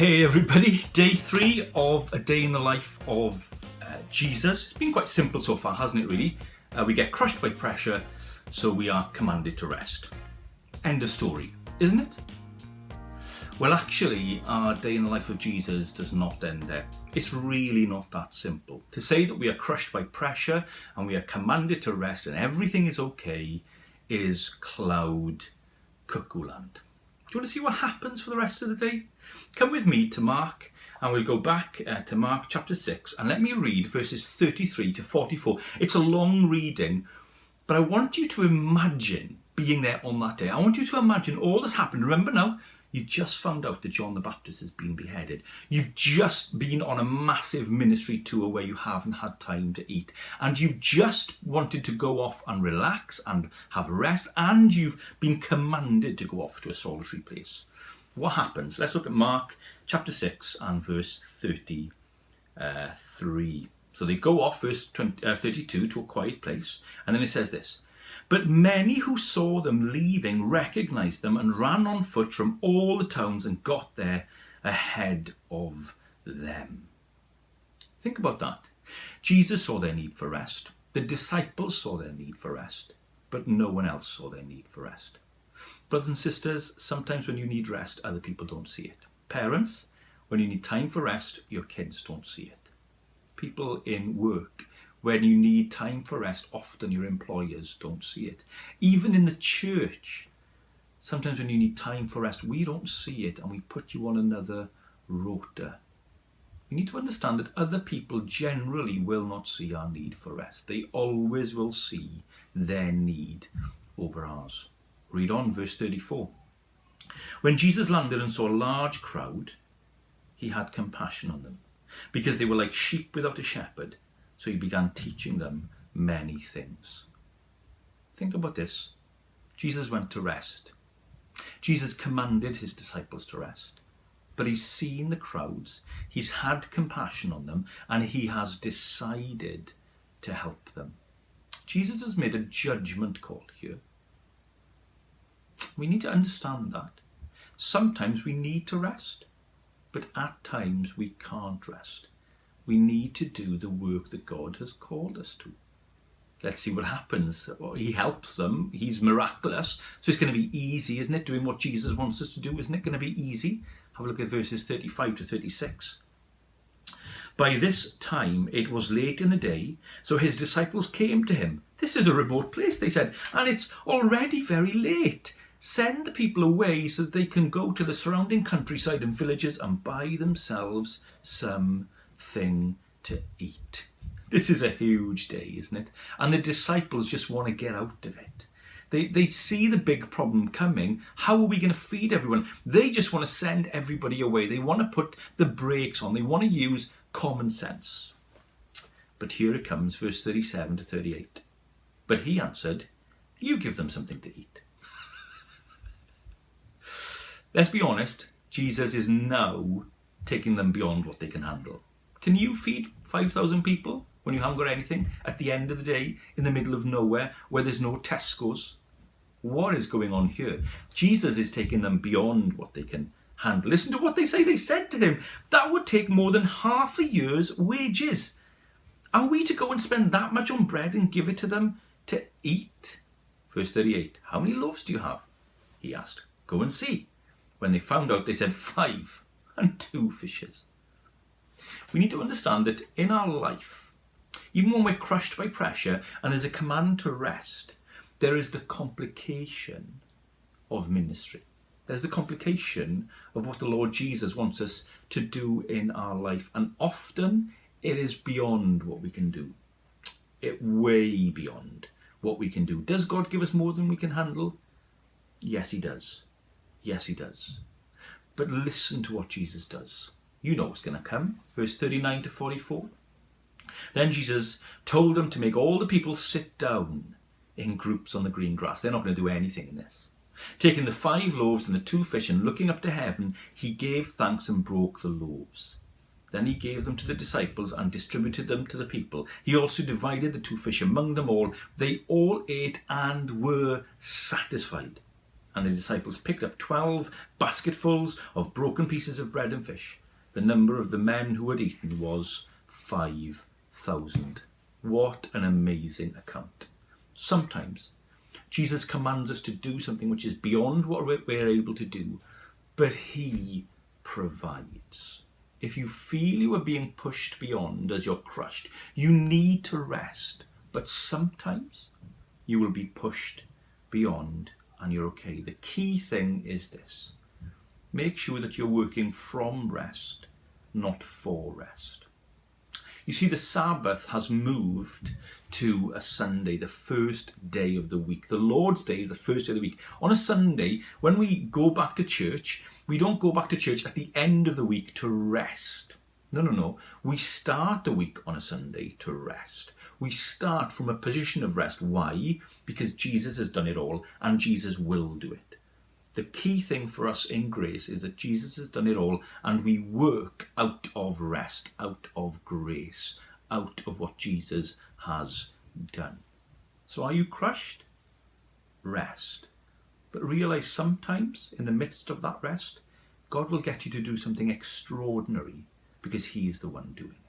Hey everybody, day 3 of a day in the life of Jesus. It's been quite simple so far, hasn't it really? We get crushed by pressure, so we are commanded to rest. End of story, isn't it? Well, actually, our day in the life of Jesus does not end there. It's really not that simple. To say that we are crushed by pressure and we are commanded to rest and everything is okay is cloud cuckoo land. Do you want to see what happens for the rest of the day? Come with me to Mark, and we'll go back to Mark chapter 6, and let me read verses 33 to 44. It's a long reading, but I want you to imagine being there on that day. I want you to imagine all that's happened. Remember now, you just found out that John the Baptist has been beheaded. You've just been on a massive ministry tour where you haven't had time to eat. And you've just wanted to go off and relax and have rest. And you've been commanded to go off to a solitary place. What happens? Let's look at Mark chapter 6 and verse 33. So they go off, verse 32, to a quiet place. And then it says this. But many who saw them leaving recognized them and ran on foot from all the towns and got there ahead of them. Think about that. Jesus saw their need for rest. The disciples saw their need for rest. But no one else saw their need for rest. Brothers and sisters, sometimes when you need rest, other people don't see it. Parents, when you need time for rest, your kids don't see it. People in work, when you need time for rest, often your employers don't see it. Even in the church, sometimes when you need time for rest, we don't see it and we put you on another rota. You need to understand that other people generally will not see our need for rest. They always will see their need over ours. Read on, verse 34. When Jesus landed and saw a large crowd, he had compassion on them, because they were like sheep without a shepherd. So he began teaching them many things. Think about this. Jesus went to rest. Jesus commanded his disciples to rest. But he's seen the crowds, he's had compassion on them, and he has decided to help them. Jesus has made a judgment call here. We need to understand that. Sometimes we need to rest, but at times we can't rest. We need to do the work that God has called us to. Let's see what happens. Well, he helps them. He's miraculous. So it's going to be easy, isn't it? Doing what Jesus wants us to do, isn't it going to be easy? Have a look at verses 35 to 36. By this time, it was late in the day, so his disciples came to him. This is a remote place, they said, and it's already very late. Send the people away so that they can go to the surrounding countryside and villages and buy themselves something to eat. This is a huge day, isn't it? And the disciples just want to get out of it. They see the big problem coming. How are we going to feed everyone? They just want to send everybody away. They want to put the brakes on. They want to use common sense. But here it comes, verse 37 to 38. But he answered, you give them something to eat. Let's be honest, Jesus is now taking them beyond what they can handle. Can you feed 5,000 people when you haven't got anything at the end of the day in the middle of nowhere where there's no Tesco's? What is going on here? Jesus is taking them beyond what they can handle. Listen to what they say. They said to him, that would take more than half a year's wages. Are we to go and spend that much on bread and give it to them to eat? Verse 38, how many loaves do you have? He asked. Go and see. When they found out, they said 5 and 2 fishes. We need to understand that in our life, even when we're crushed by pressure and there's a command to rest, there is the complication of ministry. There's the complication of what the Lord Jesus wants us to do in our life. And often it is beyond what we can do. Way beyond what we can do. Does God give us more than we can handle? Yes, he does. Yes, he does. But listen to what Jesus does. You know what's going to come. Verse 39 to 44. Then Jesus told them to make all the people sit down in groups on the green grass. They're not going to do anything in this. Taking the 5 loaves and the 2 fish and looking up to heaven, he gave thanks and broke the loaves. Then he gave them to the disciples and distributed them to the people. He also divided the 2 fish among them all. They all ate and were satisfied. And the disciples picked up 12 basketfuls of broken pieces of bread and fish. The number of the men who had eaten was 5,000. What an amazing account. Sometimes Jesus commands us to do something which is beyond what we're able to do, but he provides. If you feel you are being pushed beyond as you're crushed, you need to rest. But sometimes you will be pushed beyond and you're okay. The key thing is this. Make sure that you're working from rest, not for rest. You see, the Sabbath has moved to a Sunday, the first day of the week. The Lord's Day is the first day of the week. On a Sunday, when we go back to church, we don't go back to church at the end of the week to rest. No. We start the week on a Sunday to rest. We start from a position of rest. Why? Because Jesus has done it all and Jesus will do it. The key thing for us in grace is that Jesus has done it all and we work out of rest, out of grace, out of what Jesus has done. So are you crushed? Rest. But realize sometimes in the midst of that rest, God will get you to do something extraordinary because he is the one doing it.